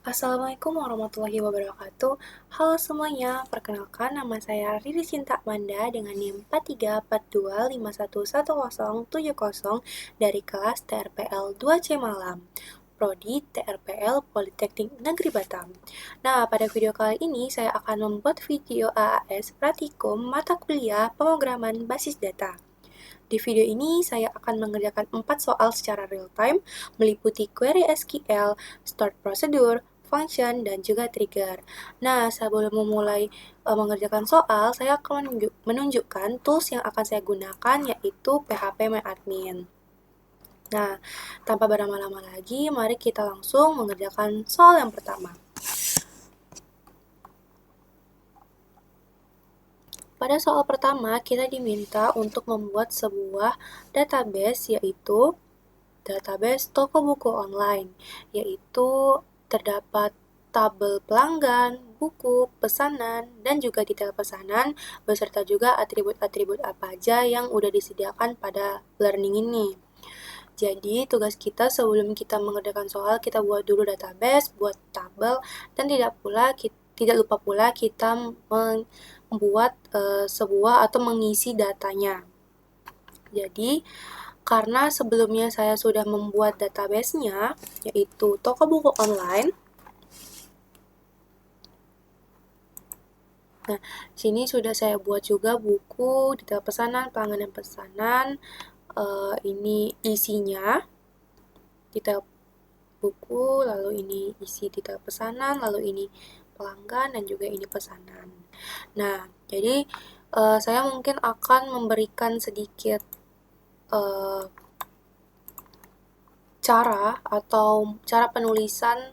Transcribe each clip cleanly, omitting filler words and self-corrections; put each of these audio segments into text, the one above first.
Assalamualaikum warahmatullahi wabarakatuh. Halo semuanya, perkenalkan nama saya Riri Sinta Amanda dengan NIM 4342511070 dari kelas TRPL 2C Malam, Prodi TRPL Politeknik Negeri Batam. Nah, pada video kali ini saya akan membuat video AAS Pratikum mata kuliah pemrograman basis data. Di video ini, saya akan mengerjakan 4 soal secara real time, meliputi query SQL, start procedure, function, dan juga trigger. Nah, sebelum memulai mengerjakan soal, saya akan menunjukkan tools yang akan saya gunakan, yaitu PHP-MyAdmin. Nah, tanpa berlama-lama lagi, mari kita langsung mengerjakan soal yang pertama. Pada soal pertama, kita diminta untuk membuat sebuah database, yaitu database toko buku online, yaitu terdapat tabel pelanggan, buku, pesanan, dan juga detail pesanan, beserta juga atribut-atribut apa aja yang udah disediakan pada learning ini. Jadi, tugas kita sebelum kita mengerjakan soal, kita buat dulu database, buat tabel, dan tidak lupa pula kita membuat sebuah atau mengisi datanya. Jadi, karena sebelumnya saya sudah membuat database-nya, yaitu toko buku online. Nah, sini sudah saya buat juga buku, detail pesanan, pelanggan dan pesanan. Ini isinya, detail buku, lalu ini isi detail pesanan, lalu ini pelanggan, dan juga ini pesanan. Nah, jadi saya mungkin akan memberikan sedikit cara penulisan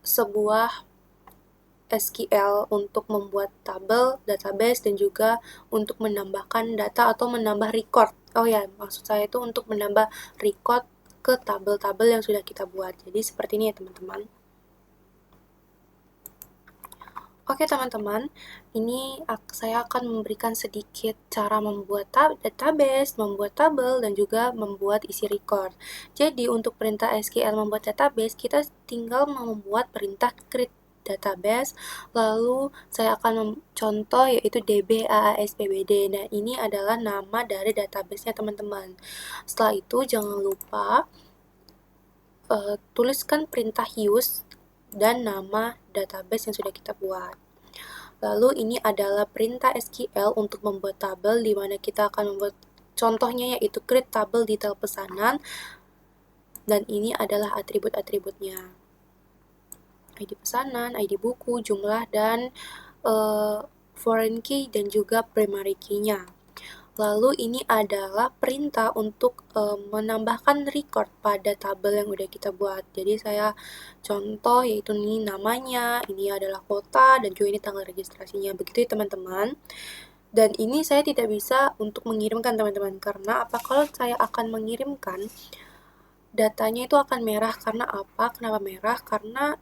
sebuah SQL untuk membuat tabel, database, dan juga untuk menambahkan data atau menambah record. Oh ya, maksud saya itu untuk menambah record ke tabel-tabel yang sudah kita buat. Jadi seperti ini ya teman-teman. Oke teman-teman, ini saya akan memberikan sedikit cara membuat database, membuat tabel, dan juga membuat isi record. Jadi untuk perintah SQL membuat database, kita tinggal membuat perintah create database, lalu saya akan contoh yaitu dbaaspbd. Nah, ini adalah nama dari database-nya teman-teman. Setelah itu jangan lupa tuliskan perintah use dan nama database yang sudah kita buat. Lalu ini adalah perintah SQL untuk membuat tabel, di mana kita akan membuat contohnya yaitu create tabel detail pesanan, dan ini adalah atribut-atributnya. ID pesanan, ID buku, jumlah, dan foreign key dan juga primary key-nya. Lalu ini adalah perintah untuk menambahkan record pada tabel yang udah kita buat. Jadi saya contoh yaitu ini namanya, ini adalah kota, dan juga ini tanggal registrasinya. Begitu ya teman-teman. Dan ini saya tidak bisa untuk mengirimkan teman-teman, karena apa? Kalau saya akan mengirimkan, datanya itu akan merah. Karena apa? Kenapa merah? Karena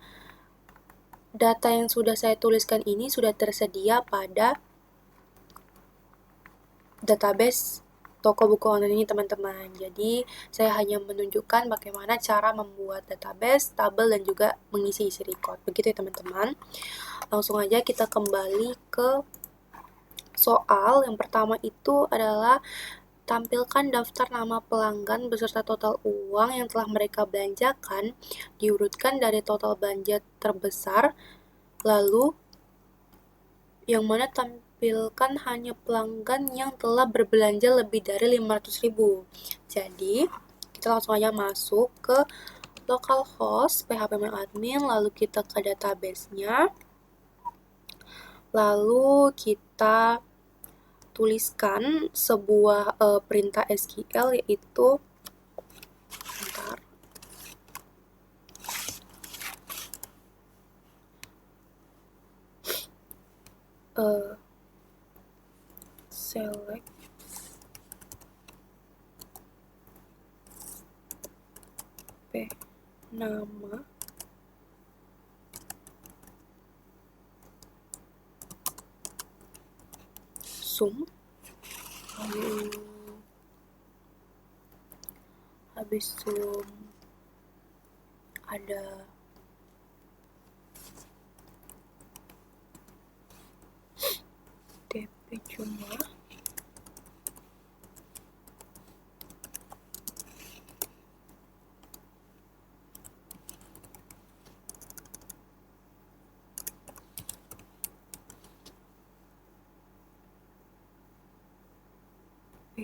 data yang sudah saya tuliskan ini sudah tersedia pada database toko buku online ini teman-teman. Jadi saya hanya menunjukkan bagaimana cara membuat database, tabel, dan juga mengisi isi record. Begitu ya teman-teman. Langsung aja kita kembali ke soal. Yang pertama itu adalah tampilkan daftar nama pelanggan beserta total uang yang telah mereka belanjakan, diurutkan dari total belanja terbesar, lalu yang mana tampilkan hanya pelanggan yang telah berbelanja lebih dari 500.000. Jadi, kita langsung aja masuk ke localhost php-admin, lalu kita ke database-nya, lalu kita tuliskan sebuah perintah SQL yaitu select nama sum, lalu habis sum ada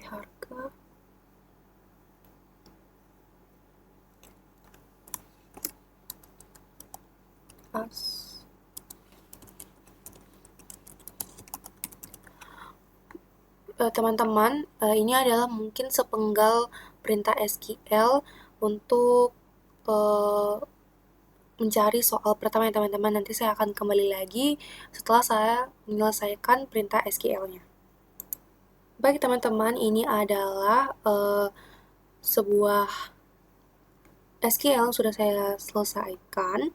harga teman-teman, ini adalah mungkin sepenggal perintah SQL untuk mencari soal pertama ya teman-teman. Nanti saya akan kembali lagi setelah saya menyelesaikan perintah SQL-nya. Baik teman-teman, ini adalah sebuah SQL yang sudah saya selesaikan,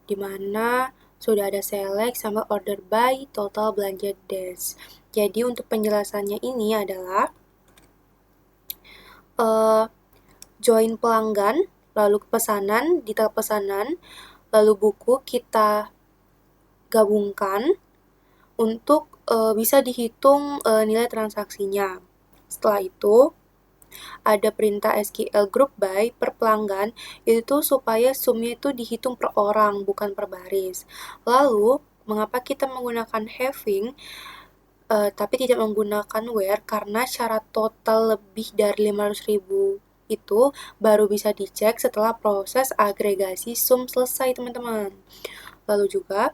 di mana sudah ada select sama order by, total belanja dash. Jadi untuk penjelasannya ini adalah join pelanggan, lalu pesanan, detail pesanan, lalu buku kita gabungkan untuk bisa dihitung nilai transaksinya. Setelah itu ada perintah SQL group by per pelanggan, itu supaya sumnya itu dihitung per orang, bukan per baris. Lalu, mengapa kita menggunakan having, tapi tidak menggunakan where? Karena syarat total lebih dari 500.000 itu baru bisa dicek setelah proses agregasi sum selesai, teman-teman. Lalu juga,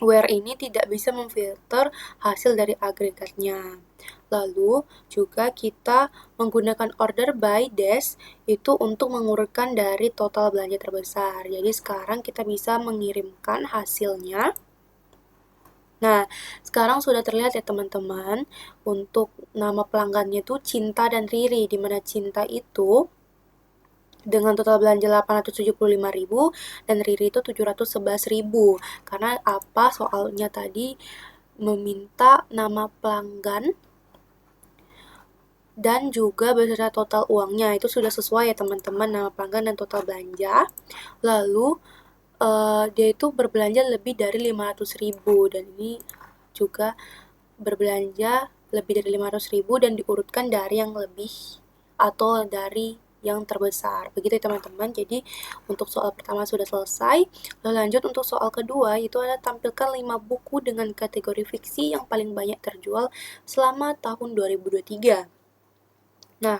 where ini tidak bisa memfilter hasil dari agregatnya. Lalu juga kita menggunakan order by dash itu untuk mengurutkan dari total belanja terbesar. Jadi sekarang kita bisa mengirimkan hasilnya. Nah, sekarang sudah terlihat ya teman-teman, untuk nama pelanggannya itu Cinta dan Riri, di mana Cinta itu dengan total belanja 875.000 dan Riri itu 711.000. Karena apa? Soalnya tadi meminta nama pelanggan dan juga beserta total uangnya. Itu sudah sesuai ya teman-teman, nama pelanggan dan total belanja. Lalu dia itu berbelanja lebih dari 500.000 dan ini juga berbelanja lebih dari 500.000 dan diurutkan dari yang lebih atau dari yang terbesar. Begitu ya teman-teman. Jadi untuk soal pertama sudah selesai. Lalu lanjut untuk soal kedua, itu adalah tampilkan 5 buku dengan kategori fiksi yang paling banyak terjual selama tahun 2023. Nah,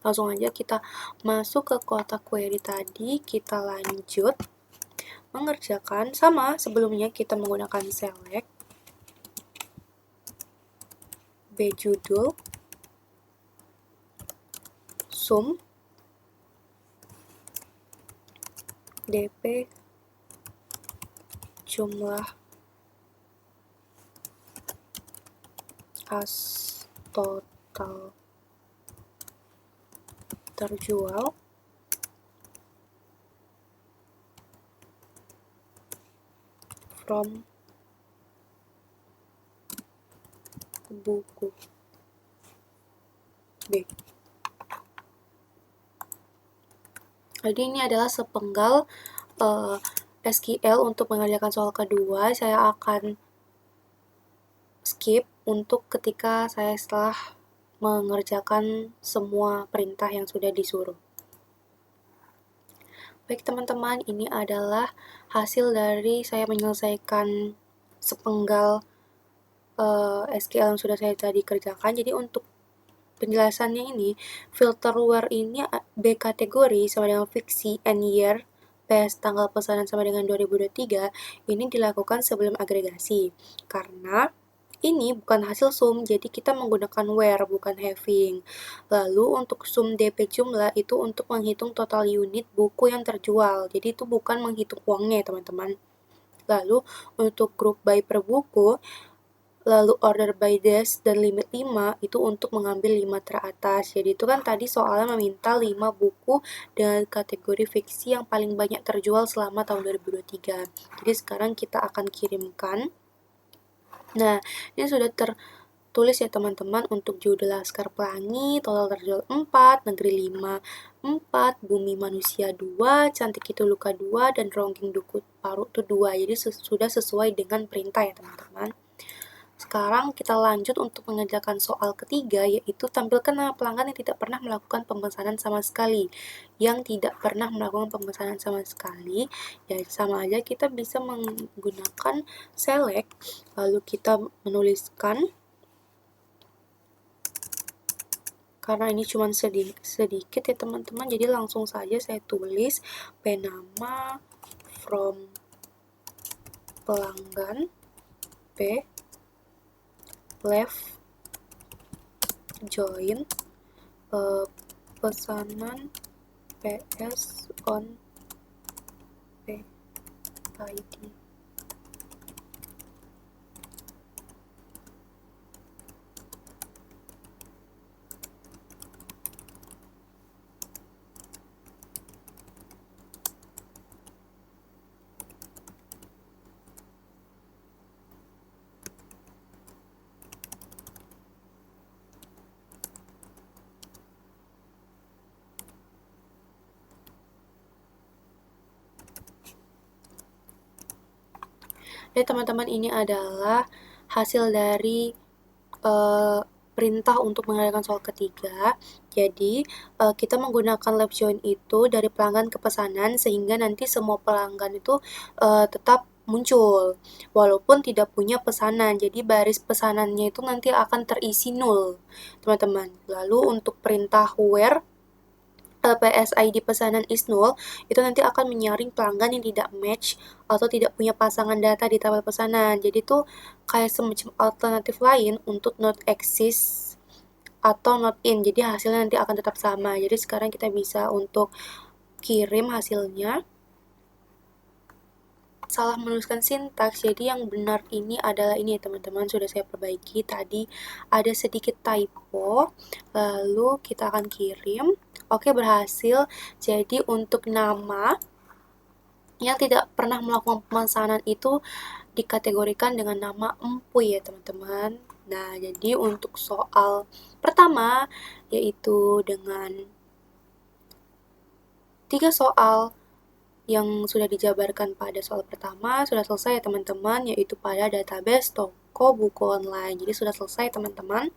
langsung aja kita masuk ke kotak query tadi, kita lanjut mengerjakan. Sama sebelumnya kita menggunakan select, B judul, sum, DP, jumlah as total terjual, from buku B. Jadi ini adalah sepenggal SQL untuk mengerjakan soal kedua. Saya akan skip untuk ketika saya setelah mengerjakan semua perintah yang sudah disuruh. Baik teman-teman, ini adalah hasil dari saya menyelesaikan sepenggal SQL yang sudah saya tadi kerjakan. Jadi untuk penjelasannya ini, filter where ini B kategori sama dengan fiksi and year, PS tanggal pesanan sama dengan 2023, ini dilakukan sebelum agregasi. Karena ini bukan hasil sum, jadi kita menggunakan where, bukan having. Lalu untuk sum DP jumlah itu untuk menghitung total unit buku yang terjual, jadi itu bukan menghitung uangnya ya teman-teman. Lalu untuk group by per buku, lalu order by dash dan limit 5 itu untuk mengambil 5 teratas. Jadi itu kan tadi soalnya meminta 5 buku dengan kategori fiksi yang paling banyak terjual selama tahun 2023. Jadi sekarang kita akan kirimkan. Nah, ini sudah tertulis ya teman-teman untuk judul Laskar Pelangi, total terjual 4, Negeri 5, 4, Bumi Manusia 2, Cantik Itu Luka 2, dan Ronggeng Duku Paru itu 2. Jadi sudah sesuai dengan perintah ya teman-teman. Sekarang kita lanjut untuk mengerjakan soal ketiga, yaitu tampilkan nama pelanggan yang tidak pernah melakukan pemesanan sama sekali. Yang tidak pernah melakukan pemesanan sama sekali, ya sama aja kita bisa menggunakan select, lalu kita menuliskan Karena ini cuma sedikit ya teman-teman, jadi langsung saja saya tulis nama from pelanggan, P left join pesanan PS on PID. Jadi teman-teman, ini adalah hasil dari perintah untuk mengadakan soal ketiga. Jadi kita menggunakan left join itu dari pelanggan ke pesanan, sehingga nanti semua pelanggan itu tetap muncul walaupun tidak punya pesanan. Jadi baris pesanannya itu nanti akan terisi 0, teman-teman. Lalu untuk perintah where PSID pesanan is 0, itu nanti akan menyaring pelanggan yang tidak match atau tidak punya pasangan data di tabel pesanan. Jadi itu kayak semacam alternatif lain untuk not exist atau not in. Jadi hasilnya nanti akan tetap sama. Jadi sekarang kita bisa untuk kirim hasilnya. Salah menuliskan sintaks, jadi yang benar ini adalah ini ya teman-teman, sudah saya perbaiki. Tadi ada sedikit typo, lalu kita akan kirim. Oke, berhasil. Jadi untuk nama yang tidak pernah melakukan pemesanan itu dikategorikan dengan nama empuy ya teman-teman. Nah, jadi untuk soal pertama, yaitu dengan 3 soal yang sudah dijabarkan pada soal pertama sudah selesai ya teman-teman, yaitu pada database toko buku online. Jadi sudah selesai teman-teman.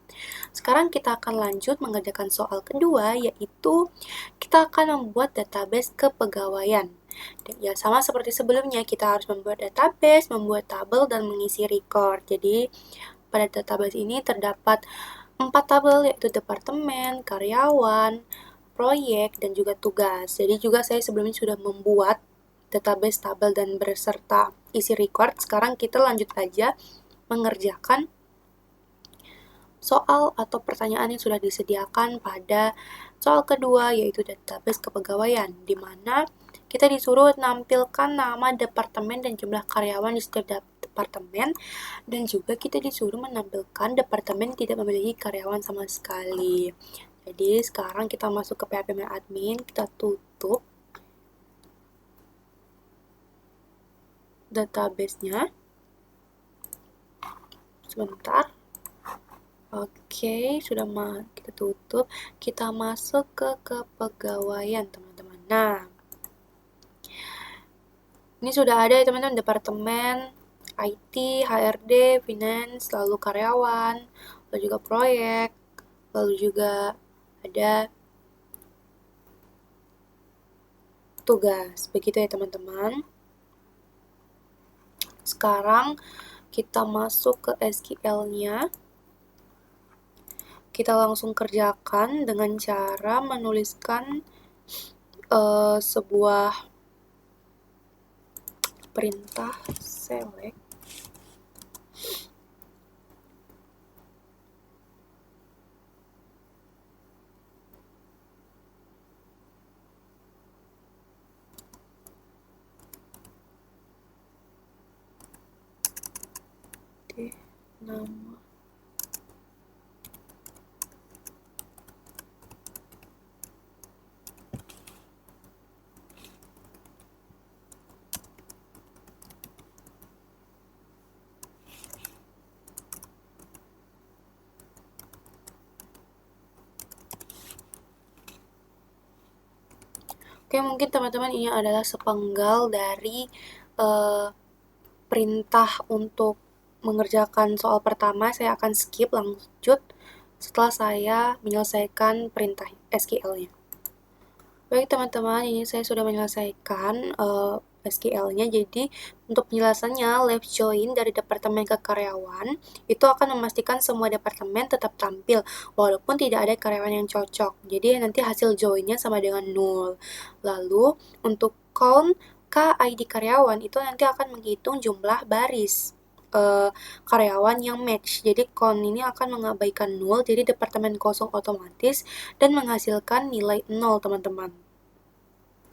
Sekarang kita akan lanjut mengerjakan soal kedua, yaitu kita akan membuat database kepegawaian. Ya, sama seperti sebelumnya, kita harus membuat database, membuat tabel, dan mengisi record. Jadi pada database ini terdapat 4 tabel, yaitu departemen, karyawan, proyek, dan juga tugas. Jadi juga saya sebelumnya sudah membuat database, tabel, dan beserta isi record. Sekarang kita lanjut aja mengerjakan soal atau pertanyaan yang sudah disediakan pada soal kedua, yaitu database kepegawaian, di mana kita disuruh menampilkan nama departemen dan jumlah karyawan di setiap departemen, dan juga kita disuruh menampilkan departemen tidak memiliki karyawan sama sekali. Jadi sekarang kita masuk ke PHP My Admin, kita tutup database-nya. Sebentar. Oke, sudah kita tutup. Kita masuk ke kepegawaian, teman-teman. Nah, ini sudah ada ya teman-teman, departemen, IT, HRD, finance, lalu karyawan, lalu juga proyek, lalu juga ada tugas. Begitu ya teman-teman. Sekarang kita masuk ke SQL-nya. Kita langsung kerjakan dengan cara menuliskan sebuah perintah select nama Oke, mungkin teman-teman ini adalah sepenggal dari perintah untuk mengerjakan soal pertama. Saya akan skip lanjut setelah saya menyelesaikan perintah SQL-nya. Baik teman-teman, ini saya sudah menyelesaikan SQL-nya. Jadi untuk penjelasannya, left join dari departemen ke karyawan itu akan memastikan semua departemen tetap tampil walaupun tidak ada karyawan yang cocok. Jadi nanti hasil joinnya sama dengan 0. Lalu untuk count KID karyawan itu nanti akan menghitung jumlah baris karyawan yang match. Jadi count ini akan mengabaikan 0, jadi departemen kosong otomatis dan menghasilkan nilai 0, teman-teman.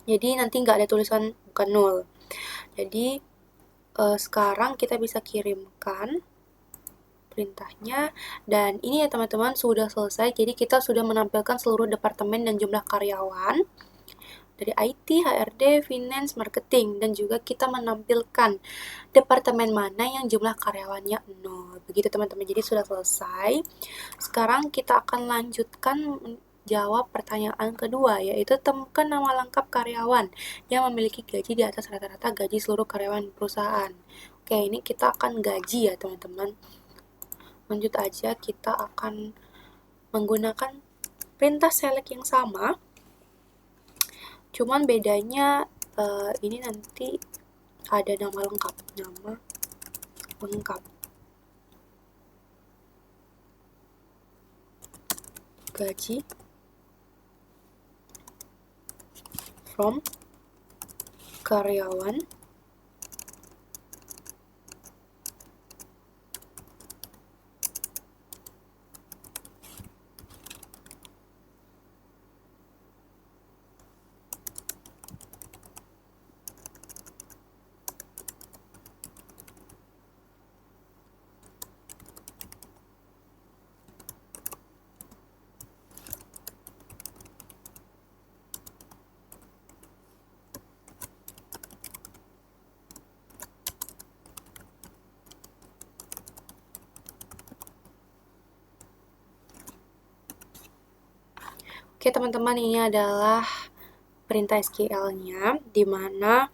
Jadi nanti nggak ada tulisan bukan 0. Jadi sekarang kita bisa kirimkan perintahnya, dan ini ya teman-teman sudah selesai. Jadi kita sudah menampilkan seluruh departemen dan jumlah karyawan dari IT, HRD, Finance, Marketing, dan juga kita menampilkan departemen mana yang jumlah karyawannya 0. Begitu teman-teman, jadi sudah selesai. Sekarang kita akan lanjutkan jawab pertanyaan kedua, yaitu temukan nama lengkap karyawan yang memiliki gaji di atas rata-rata gaji seluruh karyawan perusahaan. Oke, ini kita akan gaji ya teman-teman. Lanjut aja, kita akan menggunakan perintah select yang sama. Cuman bedanya ini nanti ada nama lengkap, gaji from karyawan Oke teman-teman, ini adalah perintah SQL-nya, di mana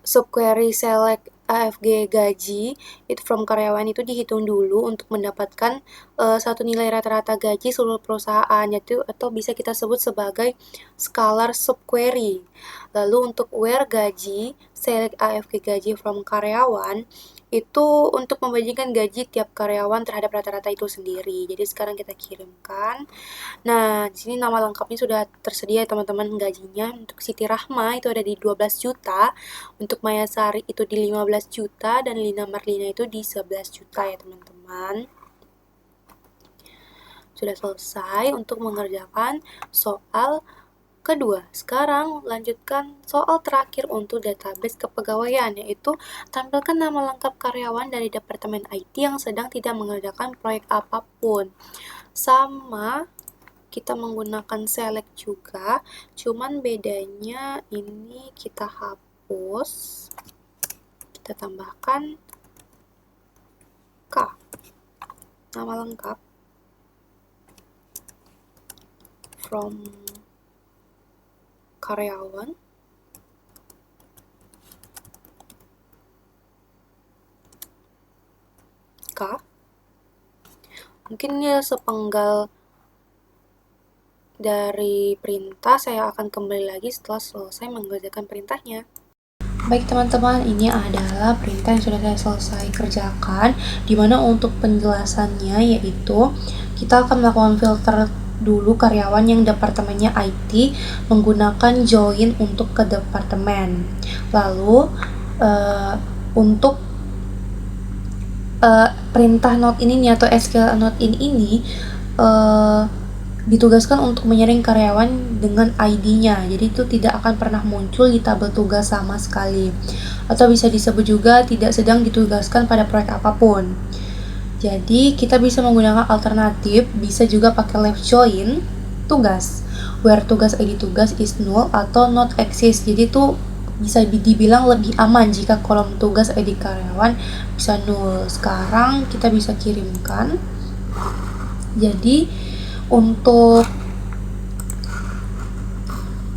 subquery select AFG gaji itu from karyawan itu dihitung dulu untuk mendapatkan satu nilai rata-rata gaji seluruh perusahaan, yaitu atau bisa kita sebut sebagai scalar subquery. Lalu untuk where gaji select AFG gaji from karyawan itu untuk membandingkan gaji tiap karyawan terhadap rata-rata itu sendiri. Jadi sekarang kita kirimkan. Nah, di sini nama lengkapnya sudah tersedia ya teman-teman gajinya. Untuk Siti Rahma itu ada di 12 juta, untuk Maya Sari itu di 15 juta, dan Lina Marlina itu di 11 juta ya teman-teman. Sudah selesai untuk mengerjakan soal kedua. Sekarang lanjutkan soal terakhir untuk database kepegawaian, yaitu tampilkan nama lengkap karyawan dari Departemen IT yang sedang tidak mengerjakan proyek apapun. Sama, kita menggunakan select juga, cuman bedanya ini kita hapus, kita tambahkan K, nama lengkap from karyawan K. Mungkin ya sepenggal dari perintah, saya akan kembali lagi setelah selesai mengerjakan perintahnya. Baik teman-teman, ini adalah perintah yang sudah saya selesai kerjakan, dimana untuk penjelasannya yaitu kita akan melakukan filter dulu karyawan yang departemennya IT menggunakan join untuk ke departemen. Lalu untuk perintah not ini atau SQL not ini ditugaskan untuk menyaring karyawan dengan ID-nya. Jadi itu tidak akan pernah muncul di tabel tugas sama sekali. Atau bisa disebut juga tidak sedang ditugaskan pada proyek apapun. Jadi kita bisa menggunakan alternatif, bisa juga pakai left join tugas, where tugas ID tugas is null atau not exist. Jadi itu bisa dibilang lebih aman jika kolom tugas ID karyawan bisa null. Sekarang kita bisa kirimkan. Jadi untuk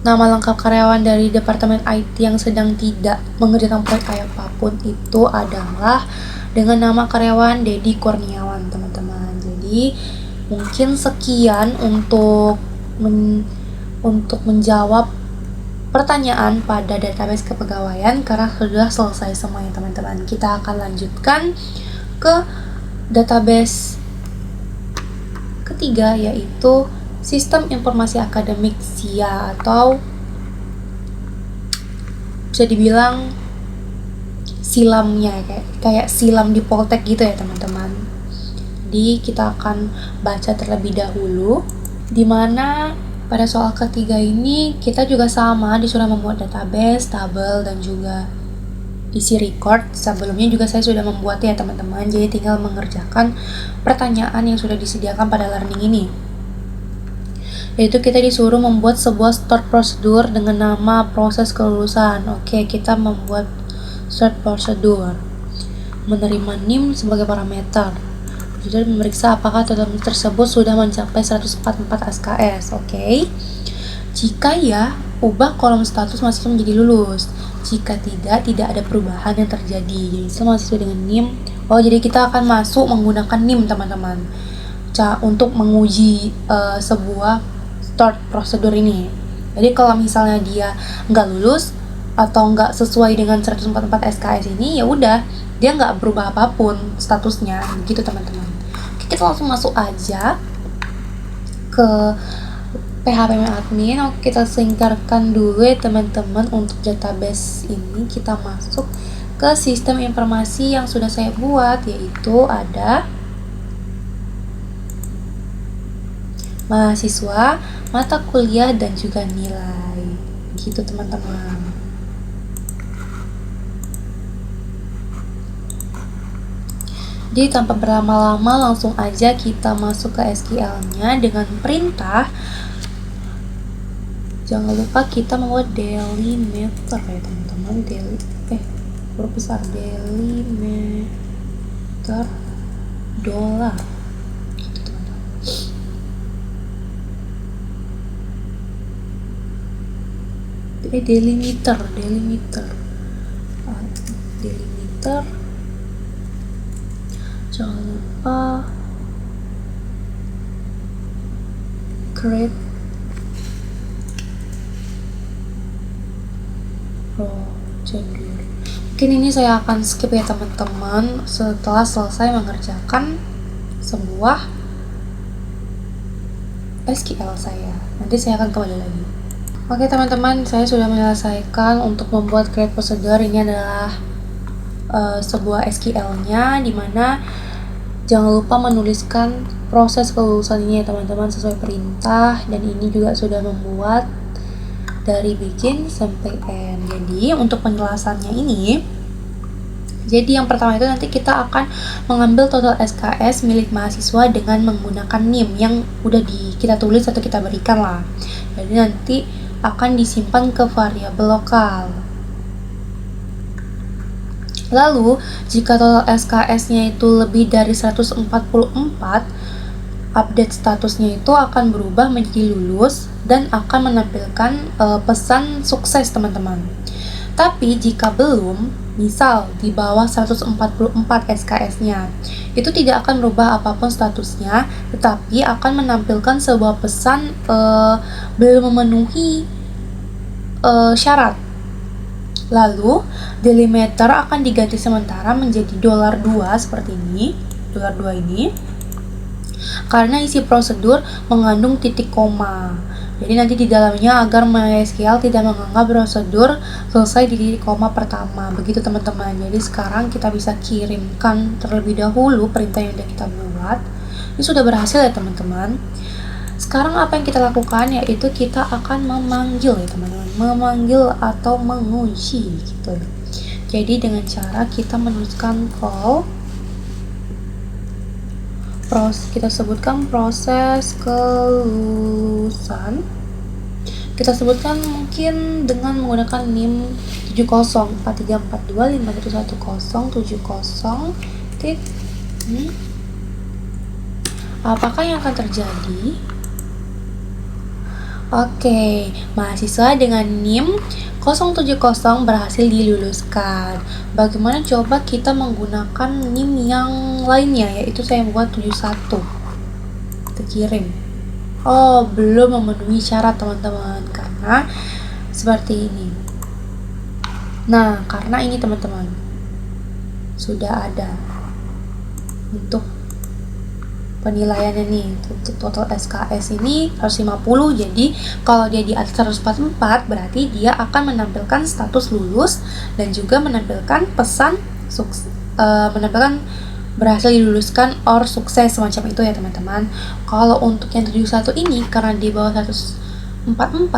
nama lengkap karyawan dari Departemen IT yang sedang tidak mengerjakan proyek apapun itu adalah dengan nama karyawan Dedi Kurniawan, teman-teman. Jadi mungkin sekian untuk menjawab pertanyaan pada database kepegawaian karena sudah selesai semuanya teman-teman. Kita akan lanjutkan ke database ketiga, yaitu Sistem Informasi Akademik SIA, atau bisa dibilang silamnya, kayak silam di Poltek gitu ya teman-teman. Jadi kita akan baca terlebih dahulu, dimana pada soal ketiga ini kita juga sama disuruh membuat database, tabel, dan juga isi record. Sebelumnya juga saya sudah membuatnya ya teman-teman, jadi tinggal mengerjakan pertanyaan yang sudah disediakan pada learning ini. Yaitu kita disuruh membuat sebuah start prosedur dengan nama proses kelulusan. Oke, kita membuat start prosedur. Menerima NIM sebagai parameter. Sudah memeriksa apakah total tersebut sudah mencapai 144 SKS. Oke. Jika ya, ubah kolom status mahasiswa menjadi lulus. Jika tidak ada perubahan yang terjadi. Jadi mahasiswa dengan NIM. Oh, jadi kita akan masuk menggunakan NIM teman-teman. Untuk menguji sebuah start prosedur ini. Jadi kalau misalnya dia nggak lulus atau nggak sesuai dengan 144 SKS ini, ya udah dia nggak berubah apapun statusnya, gitu teman-teman. Oke, kita langsung masuk aja ke PHP admin. Oke, kita singkirkan dulu ya teman-teman. Untuk database ini kita masuk ke sistem informasi yang sudah saya buat, yaitu ada mahasiswa, mata kuliah, dan juga nilai, gitu teman-teman. Jadi tanpa berlama-lama langsung aja kita masuk ke SQL-nya dengan perintah. Jangan lupa kita membuat delimiter ya teman-teman. Huruf besar delimiter $, gitu teman-teman. Delimiter. Jangan lupa create procedure. Mungkin ini saya akan skip ya teman-teman setelah selesai mengerjakan sebuah SQL saya. Nanti saya akan kembali lagi. Oke teman-teman, saya sudah menyelesaikan untuk membuat create procedure. Ini adalah sebuah SQL-nya, dimana jangan lupa menuliskan proses kelulusan ini ya teman-teman sesuai perintah. Dan ini juga sudah membuat dari begin sampai end. Jadi untuk penjelasannya ini, jadi yang pertama itu nanti kita akan mengambil total SKS milik mahasiswa dengan menggunakan NIM yang udah kita tulis atau kita berikan lah. Jadi nanti akan disimpan ke variabel lokal. Lalu, jika total SKS-nya itu lebih dari 144, update statusnya itu akan berubah menjadi lulus dan akan menampilkan pesan sukses teman-teman. Tapi jika belum, misal di bawah 144 SKS-nya, itu tidak akan berubah apapun statusnya, tetapi akan menampilkan sebuah pesan belum memenuhi syarat. Lalu delimiter akan diganti sementara menjadi $2 seperti ini, $2 ini, karena isi prosedur mengandung titik koma. Jadi nanti di dalamnya agar MySQL tidak menganggap prosedur selesai di titik koma pertama. Begitu teman-teman. Jadi sekarang kita bisa kirimkan terlebih dahulu perintah yang sudah kita buat. Ini sudah berhasil ya teman-teman. Sekarang apa yang kita lakukan, yaitu kita akan memanggil ya teman-teman. Memanggil atau menguji gitu. Jadi dengan cara kita menuliskan call, kita sebutkan proses kelulusan. Kita sebutkan mungkin dengan menggunakan NIM 704342511070. Apakah yang akan terjadi? Oke, mahasiswa dengan NIM 070 berhasil diluluskan. Bagaimana coba kita menggunakan NIM yang lainnya, yaitu saya buat 71. Kita kirim. Oh, belum memenuhi syarat teman-teman, karena seperti ini. Nah, karena ini teman-teman sudah ada untuk penilaiannya nih, untuk total SKS ini 150. Jadi kalau dia di atas 144 berarti dia akan menampilkan status lulus dan juga menampilkan pesan menampilkan berhasil diluluskan or sukses, semacam itu ya teman-teman. Kalau untuk yang 71 ini karena di bawah 144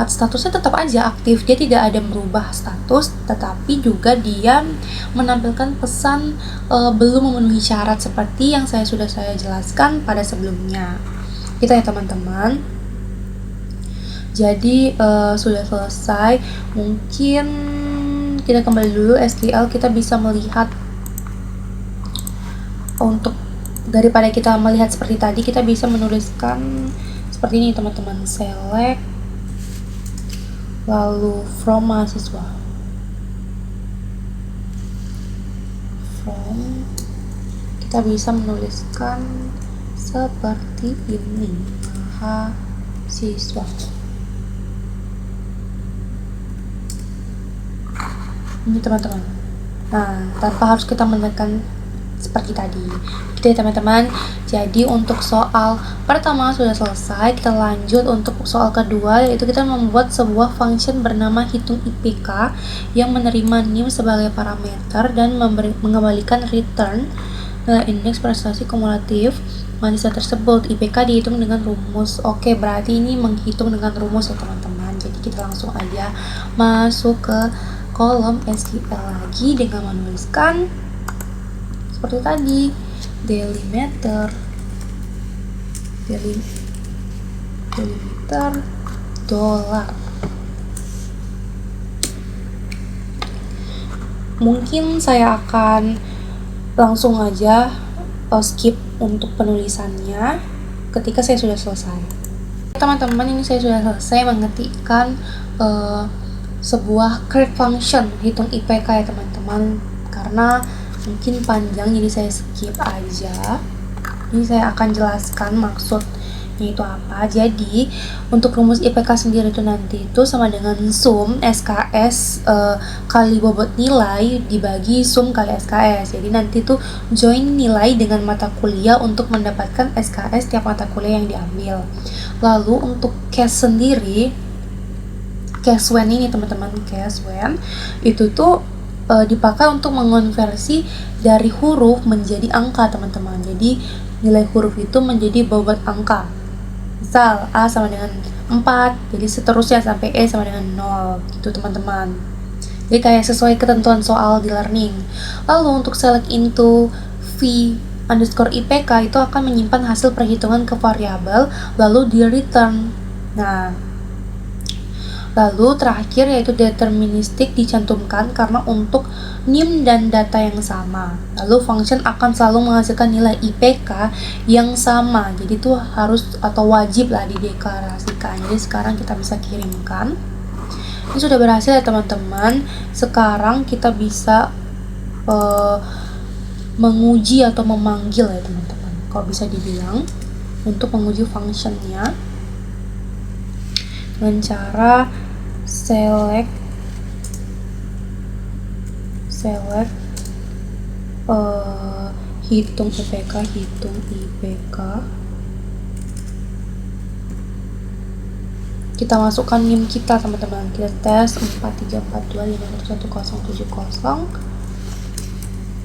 statusnya tetap aja aktif, dia tidak ada merubah status, tetapi juga dia menampilkan pesan belum memenuhi syarat seperti yang sudah saya jelaskan pada sebelumnya. Kita ya teman-teman. Jadi sudah selesai. Mungkin kita kembali dulu SQL, kita bisa melihat untuk daripada kita melihat seperti tadi, kita bisa menuliskan seperti ini teman-teman, select lalu from mahasiswa, from, kita bisa menuliskan seperti ini, mahasiswa. Ini teman-teman. Nah, tanpa harus kita menekan seperti tadi. Gitu ya teman-teman. Jadi untuk soal pertama sudah selesai. Kita lanjut untuk soal kedua, yaitu kita membuat sebuah function bernama hitung IPK yang menerima NIM sebagai parameter dan mengembalikan return indeks prestasi kumulatif mahasiswa tersebut. IPK dihitung dengan rumus. Oke, berarti ini menghitung dengan rumus ya teman-teman. Jadi kita langsung aja masuk ke kolom SQL lagi dengan menuliskan seperti tadi, delimiter dolar. Mungkin saya akan langsung aja skip untuk penulisannya ketika saya sudah selesai. Teman-teman, ini saya sudah selesai mengetikkan sebuah create function hitung IPK ya teman-teman, karena mungkin panjang jadi saya skip aja. Ini saya akan jelaskan maksudnya itu apa. Jadi untuk rumus IPK sendiri itu nanti itu sama dengan sum SKS kali bobot nilai dibagi sum kali SKS. Jadi nanti itu join nilai dengan mata kuliah untuk mendapatkan SKS tiap mata kuliah yang diambil. Lalu untuk case sendiri, case when ini teman-teman, case when itu tuh dipakai untuk mengonversi dari huruf menjadi angka teman-teman. Jadi nilai huruf itu menjadi bobot angka. Misal A sama dengan 4, jadi seterusnya sampai E sama dengan 0 gitu teman-teman. Jadi kayak sesuai ketentuan soal di learning. Lalu untuk select into v underscore IPK itu akan menyimpan hasil perhitungan ke variabel lalu di return. Nah, lalu terakhir yaitu deterministik dicantumkan karena untuk NIM dan data yang sama. Lalu function akan selalu menghasilkan nilai IPK yang sama. Jadi itu harus atau wajib lah dideklarasikan. Jadi sekarang kita bisa kirimkan. Ini sudah berhasil ya teman-teman. Sekarang kita bisa menguji atau memanggil ya teman-teman, kalau bisa dibilang, untuk menguji functionnya dengan cara select hitung IPK. Kita masukkan NIM kita teman-teman. Kita tes 43425111070.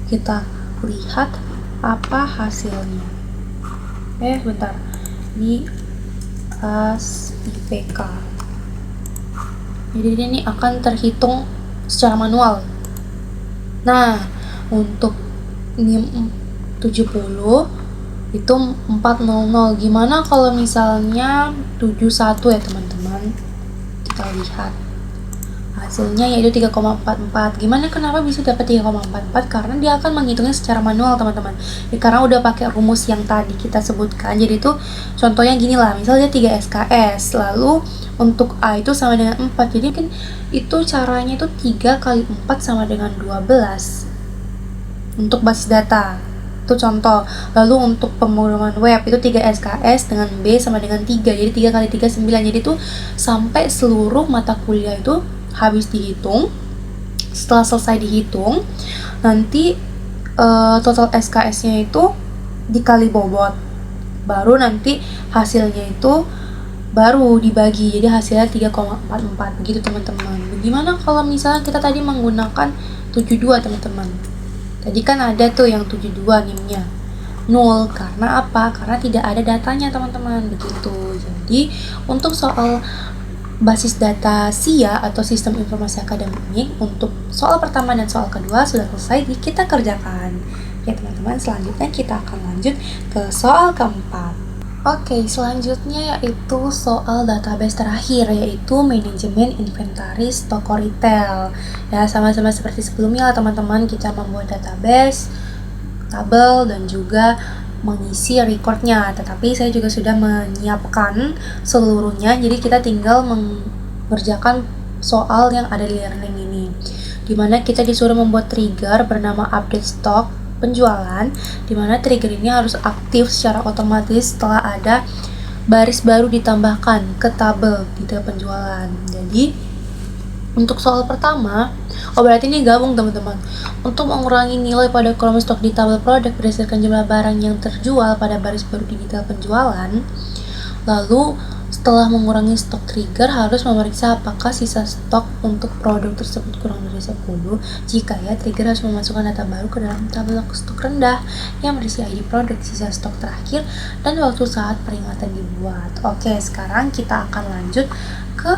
Kita lihat apa hasilnya. Bentar. Ini as IPK. Jadi ini akan terhitung secara manual. Nah, untuk NIM 70 itu 400. Gimana kalau misalnya 71 ya teman-teman? Kita lihat hasilnya yaitu 3,44. Gimana, kenapa bisa dapat 3,44? Karena dia akan menghitungnya secara manual teman-teman. Karena udah pakai rumus yang tadi kita sebutkan. Jadi itu contohnya gini lah, misalnya 3 SKS, lalu untuk A itu sama dengan 4. Jadi mungkin itu caranya itu 3 kali 4 sama dengan 12 untuk basis data. Itu contoh. Lalu untuk pemrograman web itu 3 SKS dengan B sama dengan 3. Jadi 3 kali 3 9. Jadi itu sampai seluruh mata kuliah itu habis dihitung, setelah selesai dihitung, nanti total SKS-nya itu dikali bobot, baru nanti hasilnya itu baru dibagi, jadi hasilnya 3,44 begitu teman-teman. Bagaimana kalau misalnya kita tadi menggunakan 72 teman-teman? Tadi kan ada tuh yang 72 NIM-nya 0, karena apa? Karena tidak ada datanya teman-teman, begitu. Jadi untuk soal basis data SIA atau Sistem Informasi Akademik, untuk soal pertama dan soal kedua sudah selesai kita kerjakan. Oke teman-teman, selanjutnya kita akan lanjut ke soal keempat. Oke, selanjutnya yaitu soal database terakhir, yaitu manajemen inventaris toko retail. Ya, sama-sama seperti sebelumnya teman-teman, kita membuat database, tabel, dan juga mengisi recordnya. Tetapi saya juga sudah menyiapkan seluruhnya, jadi kita tinggal mengerjakan soal yang ada di learning ini, dimana kita disuruh membuat trigger bernama update stock penjualan, dimana trigger ini harus aktif secara otomatis setelah ada baris baru ditambahkan ke tabel detail penjualan. Jadi untuk soal pertama, berarti ini gabung teman-teman. Untuk mengurangi nilai pada kolom stok di tabel produk berdasarkan jumlah barang yang terjual pada baris baru di detail penjualan, lalu setelah mengurangi stok, trigger harus memeriksa apakah sisa stok untuk produk tersebut kurang dari 10. Jika ya, trigger harus memasukkan data baru ke dalam tabel stok rendah yang berisi ID produk, sisa stok terakhir, dan waktu saat peringatan dibuat. Oke, sekarang kita akan lanjut ke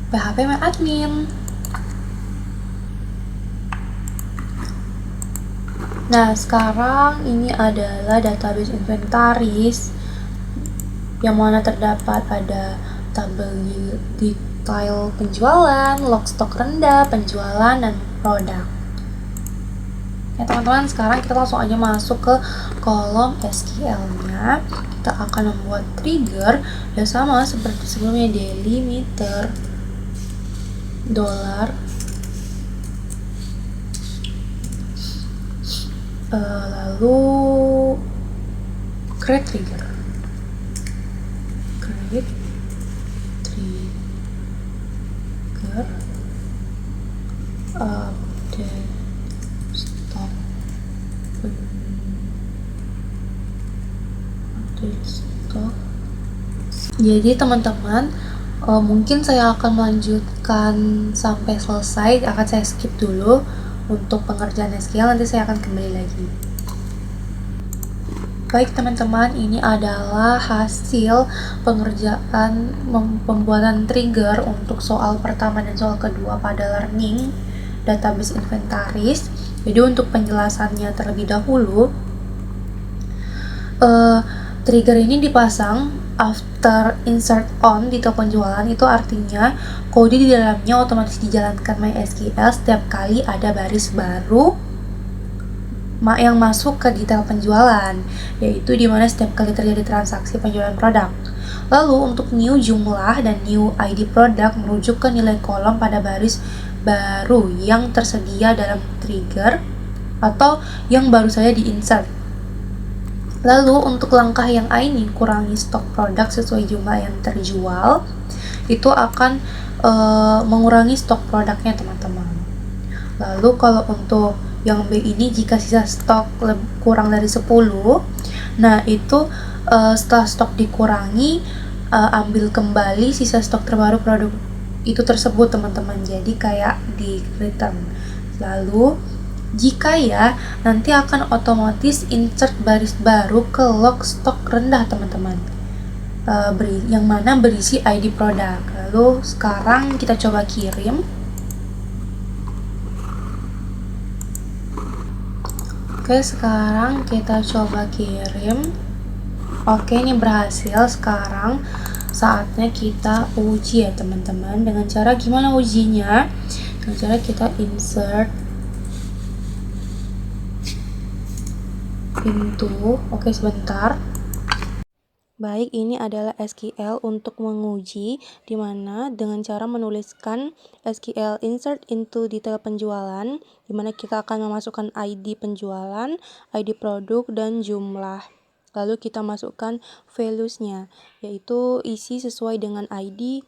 PHP MyAdmin. Nah, sekarang ini adalah database inventaris yang mana terdapat ada tabel detail penjualan, log stok rendah, penjualan, dan produk. Ya teman-teman, sekarang kita langsung aja masuk ke kolom SQL-nya. Kita akan membuat trigger ya sama seperti sebelumnya, delimiter dolar lalu create trigger update stock Jadi teman-teman, mungkin saya akan melanjutkan sampai selesai, akan saya skip dulu untuk pengerjaan SQL, nanti saya akan kembali lagi. Baik teman-teman, ini adalah hasil pengerjaan pembuatan trigger untuk soal pertama dan soal kedua pada learning database inventaris. Jadi untuk penjelasannya terlebih dahulu, trigger ini dipasang after insert on di toko penjualan, itu artinya kode di dalamnya otomatis dijalankan MySQL setiap kali ada baris baru yang masuk ke detail penjualan, yaitu dimana setiap kali terjadi transaksi penjualan produk. Lalu untuk new jumlah dan new ID produk merujuk ke nilai kolom pada baris baru yang tersedia dalam trigger atau yang baru saja di-insert. Lalu untuk langkah yang A ini, kurangi stok produk sesuai jumlah yang terjual, itu akan mengurangi stok produknya teman-teman. Lalu kalau untuk yang B ini, jika sisa stok kurang dari 10, nah itu setelah stok dikurangi, ambil kembali sisa stok terbaru produk itu tersebut teman-teman, jadi kayak di return. Lalu jika ya, nanti akan otomatis insert baris baru ke log stok rendah teman-teman, yang mana berisi ID produk. Lalu sekarang kita coba kirim. Oke, sekarang kita coba kirim. Oke, ini berhasil. Sekarang saatnya kita uji ya teman-teman. Dengan cara gimana ujinya? Dengan cara kita insert pintu. Oke, sebentar. Baik, ini adalah SQL untuk menguji, di mana dengan cara menuliskan SQL insert into detail penjualan, di mana kita akan memasukkan ID penjualan, ID produk, dan jumlah. Lalu kita masukkan values-nya, yaitu isi sesuai dengan ID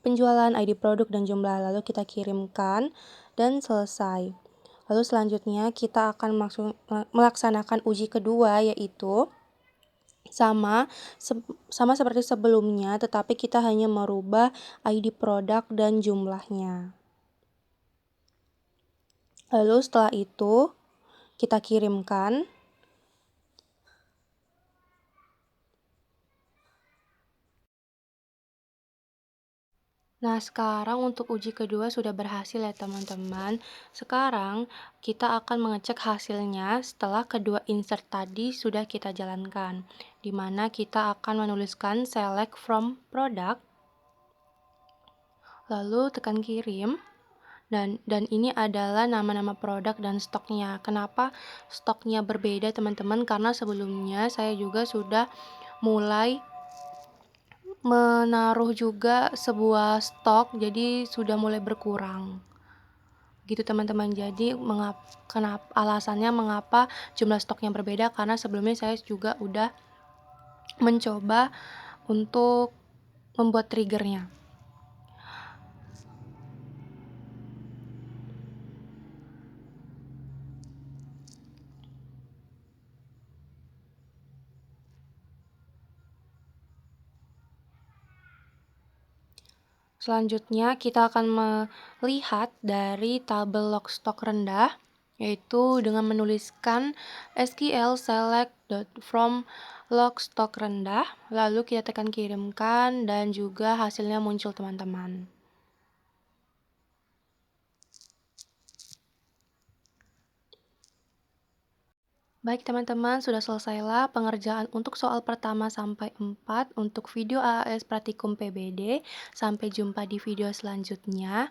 penjualan, ID produk, dan jumlah. Lalu kita kirimkan dan selesai. Lalu selanjutnya kita akan melaksanakan uji kedua, yaitu sama seperti sebelumnya, tetapi kita hanya merubah ID produk dan jumlahnya. Lalu setelah itu kita kirimkan. Nah, sekarang untuk uji kedua sudah berhasil ya teman-teman. Sekarang kita akan mengecek hasilnya setelah kedua insert tadi sudah kita jalankan, di mana kita akan menuliskan select from product, lalu tekan kirim. Dan ini adalah nama-nama produk dan stoknya. Kenapa stoknya berbeda teman-teman? Karena sebelumnya saya juga sudah mulai menaruh juga sebuah stok, jadi sudah mulai berkurang gitu teman-teman. Jadi alasannya mengapa jumlah stoknya berbeda, karena sebelumnya saya juga udah mencoba untuk membuat triggernya. Selanjutnya kita akan melihat dari tabel log stok rendah, yaitu dengan menuliskan SQL select from log stok rendah, lalu kita tekan kirimkan dan juga hasilnya muncul teman-teman. Baik teman-teman, sudah selesailah pengerjaan untuk soal pertama sampai 4 untuk video AAS Praktikum PBD. Sampai jumpa di video selanjutnya.